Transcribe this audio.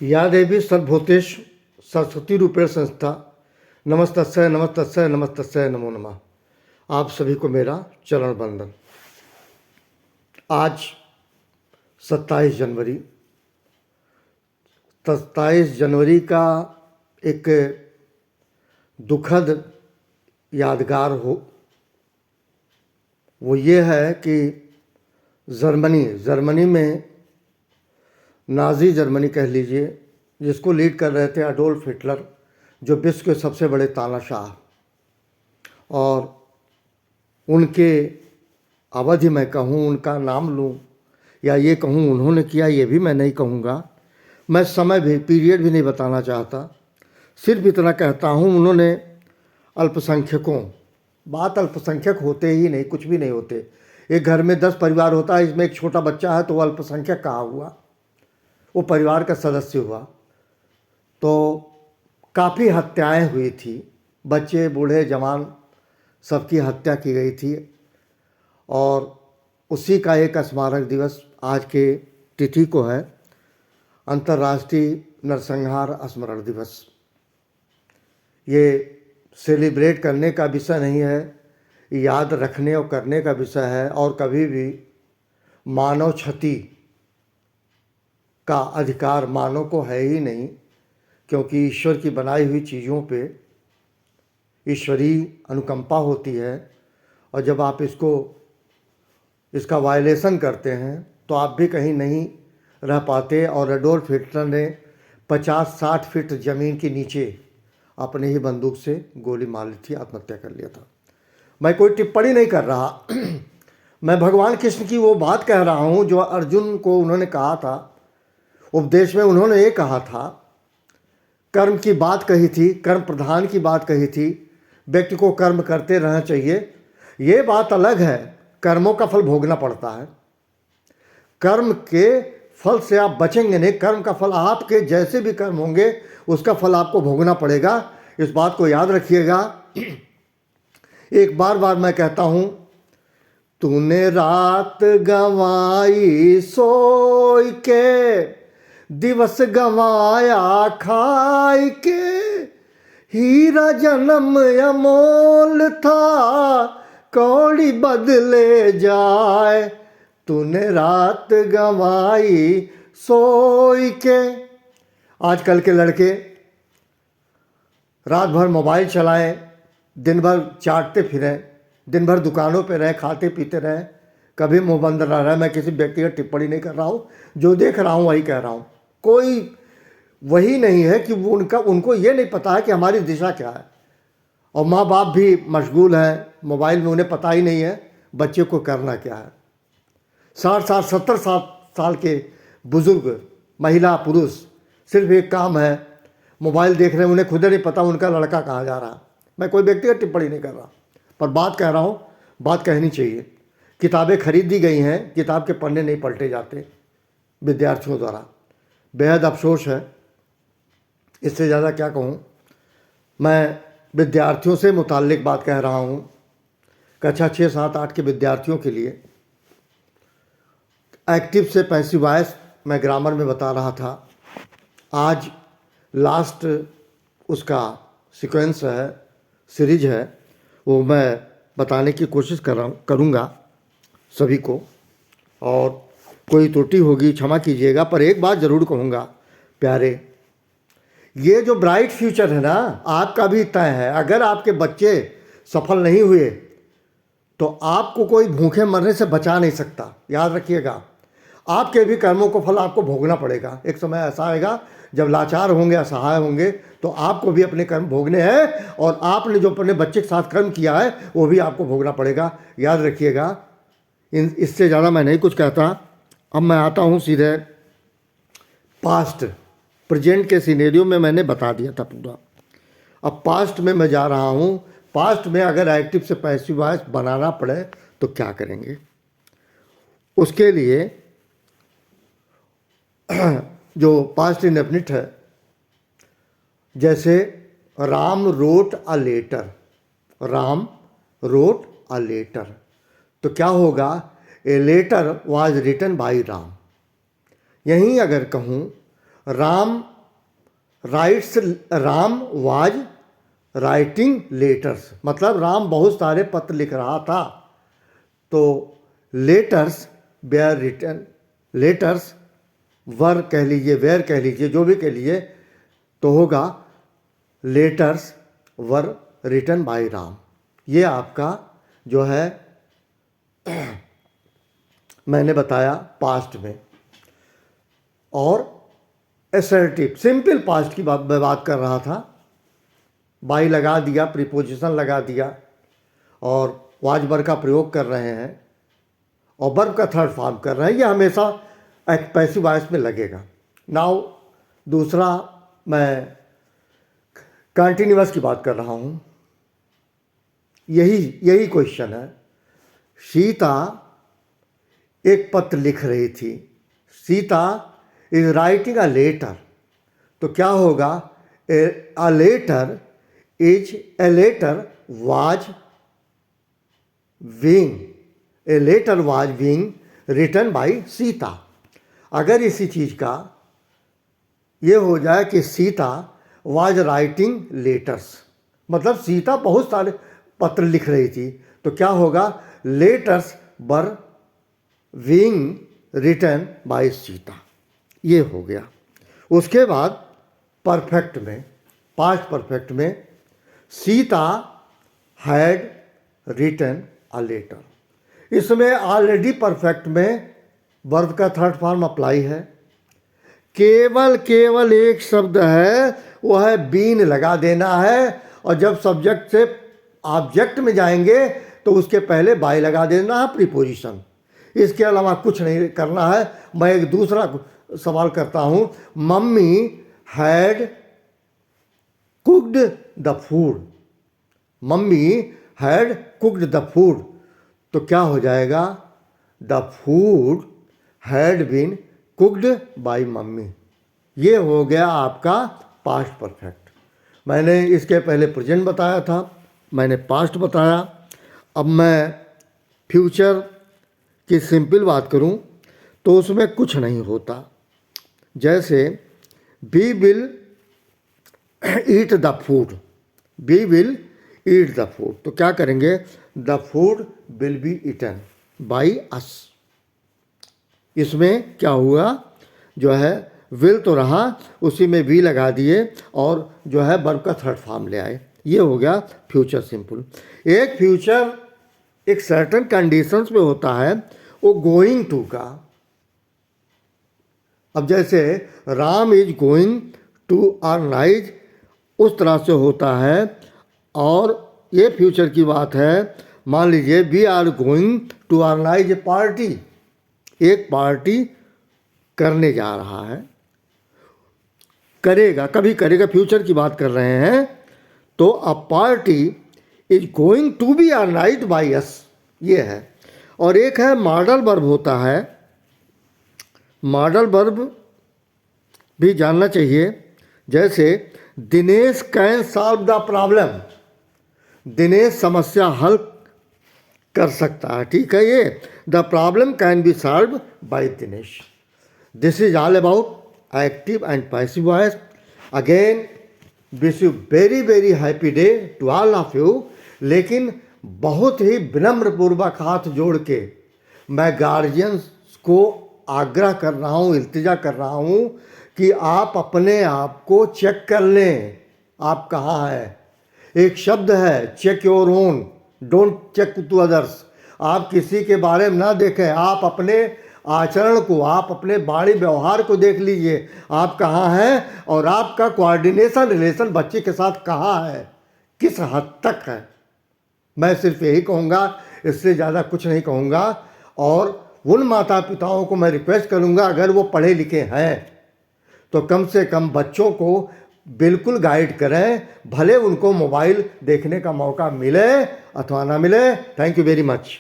या देवी सर्वभूतेषु सरस्वती रूपेण संस्था नमस्तस्यै नमस्तस्यै नमस्तस्यै नमो नमः। आप सभी को मेरा चरण वंदन। आज 27 जनवरी 27 जनवरी का एक दुखद यादगार वो ये है कि जर्मनी में नाज़ी जर्मनी कह लीजिए, जिसको लीड कर रहे थे अडोल्फ हिटलर, जो विश्व के सबसे बड़े तानाशाह, और उनके अवधि मैं कहूँ, उनका नाम लूँ या ये कहूँ उन्होंने किया, ये भी मैं नहीं कहूँगा। मैं समय भी पीरियड भी नहीं बताना चाहता। सिर्फ इतना कहता हूँ, उन्होंने अल्पसंख्यकों, बात अल्पसंख्यक होते ही नहीं, कुछ भी नहीं होते। एक घर में 10 परिवार होता है, इसमें एक छोटा बच्चा है तो वो अल्पसंख्यक कहाँ हुआ, वो परिवार का सदस्य हुआ। तो काफ़ी हत्याएं हुई थी, बच्चे बूढ़े जवान सबकी हत्या की गई थी, और उसी का एक स्मारक दिवस आज के तिथि को है, अंतर्राष्ट्रीय नरसंहार स्मरण दिवस। ये सेलिब्रेट करने का विषय नहीं है, याद रखने और करने का विषय है। और कभी भी मानव क्षति का अधिकार मानव को है ही नहीं, क्योंकि ईश्वर की बनाई हुई चीज़ों पे ईश्वरीय अनुकंपा होती है, और जब आप इसका वायलेशन करते हैं तो आप भी कहीं नहीं रह पाते। और एडोल्फ हिटलर ने 50-60 फीट ज़मीन के नीचे अपने ही बंदूक से गोली मार ली थी, आत्महत्या कर लिया था। मैं कोई टिप्पणी नहीं कर रहा मैं भगवान कृष्ण की वो बात कह रहा हूँ जो अर्जुन को उन्होंने कहा था उपदेश में। उन्होंने ये कहा था, कर्म की बात कही थी, कर्म प्रधान की बात कही थी, व्यक्ति को कर्म करते रहना चाहिए। ये बात अलग है, कर्मों का फल भोगना पड़ता है। कर्म के फल से आप बचेंगे नहीं, कर्म का फल आपके जैसे भी कर्म होंगे उसका फल आपको भोगना पड़ेगा। इस बात को याद रखिएगा। एक बार मैं कहता हूँ, तूने रात गंवाई सोई के, दिवस गंवाया खाई के, हीरा जन्म अमोल था कौड़ी बदले जाए, तूने रात गंवाई सोई के। आजकल के लड़के रात भर मोबाइल चलाएं, दिन भर चाटते फिरें, दिन भर दुकानों पे रहें, खाते पीते रहें, कभी मुंह बंद ना रहे। मैं किसी व्यक्तिगत टिप्पणी नहीं कर रहा हूँ, जो देख रहा हूँ वही कह रहा हूँ। कोई वही नहीं है कि वो उनको ये नहीं पता है कि हमारी दिशा क्या है। और माँ बाप भी मशगूल हैं मोबाइल में, उन्हें पता ही नहीं है बच्चे को करना क्या है। 60 70 साल के बुजुर्ग, महिला पुरुष, सिर्फ एक काम है, मोबाइल देख रहे हैं, उन्हें खुद नहीं पता उनका लड़का कहाँ जा रहा है। मैं कोई व्यक्तिगत टिप्पणी नहीं कर रहा, पर बात कह रहा हूँ, बात कहनी चाहिए। किताबें खरीद दी गई हैं, किताब के पन्ने नहीं पलटे जाते विद्यार्थियों द्वारा। बेहद अफसोस है, इससे ज़्यादा क्या कहूँ। मैं विद्यार्थियों से मुताल्लिक बात कह रहा हूँ, कक्षा 6, 7, 8 के विद्यार्थियों के लिए। एक्टिव से पैसिव वॉइस मैं ग्रामर में बता रहा था। आज लास्ट उसका सीक्वेंस है, सीरीज है, वो मैं बताने की कोशिश करूँगा सभी को, और कोई त्रुटि होगी क्षमा कीजिएगा। पर एक बात ज़रूर कहूँगा, प्यारे, ये जो ब्राइट फ्यूचर है ना, आपका भी तय है। अगर आपके बच्चे सफल नहीं हुए तो आपको कोई भूखे मरने से बचा नहीं सकता, याद रखिएगा। आपके भी कर्मों को फल आपको भोगना पड़ेगा। एक समय ऐसा आएगा जब लाचार होंगे, असहाय होंगे, तो आपको भी अपने कर्म भोगने हैं, और आपने जो अपने बच्चे के साथ कर्म किया है वो भी आपको भोगना पड़ेगा, याद रखिएगा। इससे ज़्यादा मैं नहीं कुछ कहता। अब मैं आता हूँ सीधे पास्ट। प्रेजेंट के सिनेरियो में मैंने बता दिया था पूरा, अब पास्ट में मैं जा रहा हूँ। पास्ट में अगर एक्टिव से पैसिव वॉइस बनाना पड़े तो क्या करेंगे। उसके लिए जो पास्ट इंडेफिनिट है, जैसे Ram wrote a letter, Ram wrote a letter, तो क्या होगा, a letter was written by Ram. यहीं अगर कहूँ राम वाज राइटिंग लेटर्स, मतलब राम बहुत सारे पत्र लिख रहा था। तो लेटर्स वेयर रिटन, लेटर्स वर कह लीजिए, वेयर कह लीजिए, जो भी कह लीजिए तो होगा letters were written by Ram. ये आपका जो है मैंने बताया पास्ट में। और असर्टिव सिंपल पास्ट की बात कर रहा था। बाई लगा दिया, प्रीपोजिशन लगा दिया और वाज वर्ब का प्रयोग कर रहे हैं और वर्ब का थर्ड फॉर्म कर रहे हैं। ये हमेशा एक पैसिव वॉइस में लगेगा। नाउ दूसरा मैं कंटिन्यूअस की बात कर रहा हूँ। यही क्वेश्चन है। सीता एक पत्र लिख रही थी। Sita is writing a letter. तो क्या होगा? A letter was being written by Sita. अगर इसी चीज़ का ये हो जाए कि सीता वाज राइटिंग लेटर्स, मतलब सीता बहुत सारे पत्र लिख रही थी, तो क्या होगा? Letters were being written by Sita. ये हो गया। उसके बाद परफेक्ट में, पास्ट परफेक्ट में, Sita had written a letter. इसमें ऑलरेडी परफेक्ट में वर्ब का थर्ड फॉर्म अप्लाई है। केवल एक शब्द है, वो है बीन लगा देना है। और जब सब्जेक्ट से ऑब्जेक्ट में जाएंगे तो उसके पहले बाय लगा देना है, प्रीपोजिशन। इसके अलावा कुछ नहीं करना है। मैं एक दूसरा सवाल करता हूँ। Mummy had cooked the food. Mummy had cooked the food, तो क्या हो जाएगा? The food had been cooked by mummy. ये हो गया आपका पास्ट परफेक्ट। मैंने इसके पहले प्रेजेंट बताया था, मैंने पास्ट बताया। अब मैं फ्यूचर की सिंपल बात करूं तो उसमें कुछ नहीं होता। जैसे we will eat the food, we will eat the food, तो क्या करेंगे? The food will be eaten by us. इसमें क्या हुआ? जो है विल तो रहा, उसी में वी लगा दिए और जो है वर्ब का थर्ड फॉर्म ले आए। ये हो गया फ्यूचर सिंपल। एक फ्यूचर एक सर्टेन कंडीशंस में होता है, वो गोइंग टू का। अब जैसे Ram is going to organise, उस तरह से होता है। और ये फ्यूचर की बात है। मान लीजिए we are going to organise a party, एक पार्टी करने जा रहा है, करेगा, कभी करेगा, फ्यूचर की बात कर रहे हैं। तो a party is going to be organised by us, ये है। और एक है मॉडल वर्ब होता है। मॉडल वर्ब भी जानना चाहिए। जैसे Dinesh can solve the problem, Dinesh समस्या हल कर सकता है, ठीक है। ये the problem can be solve by Dinesh. This is all about active and passive voice. Again wish you very happy day to all of you. लेकिन बहुत ही विनम्र पूर्वक हाथ जोड़ के मैं गार्जियंस को आग्रह कर रहा हूँ, इल्तिजा कर रहा हूँ कि आप अपने आप को चेक कर लें, आप कहाँ हैं। एक शब्द है check your own, don't check to others. आप किसी के बारे में ना देखें, आप अपने आचरण को, आप अपने वाणी व्यवहार को देख लीजिए, आप कहाँ हैं और आपका कोऑर्डिनेशन रिलेशन बच्चे के साथ कहाँ है, किस हद तक है। मैं सिर्फ यही कहूँगा, इससे ज़्यादा कुछ नहीं कहूँगा। और उन माता पिताओं को मैं रिक्वेस्ट करूँगा, अगर वो पढ़े लिखे हैं तो कम से कम बच्चों को बिल्कुल गाइड करें, भले उनको मोबाइल देखने का मौका मिले अथवा ना मिले। Thank you very much.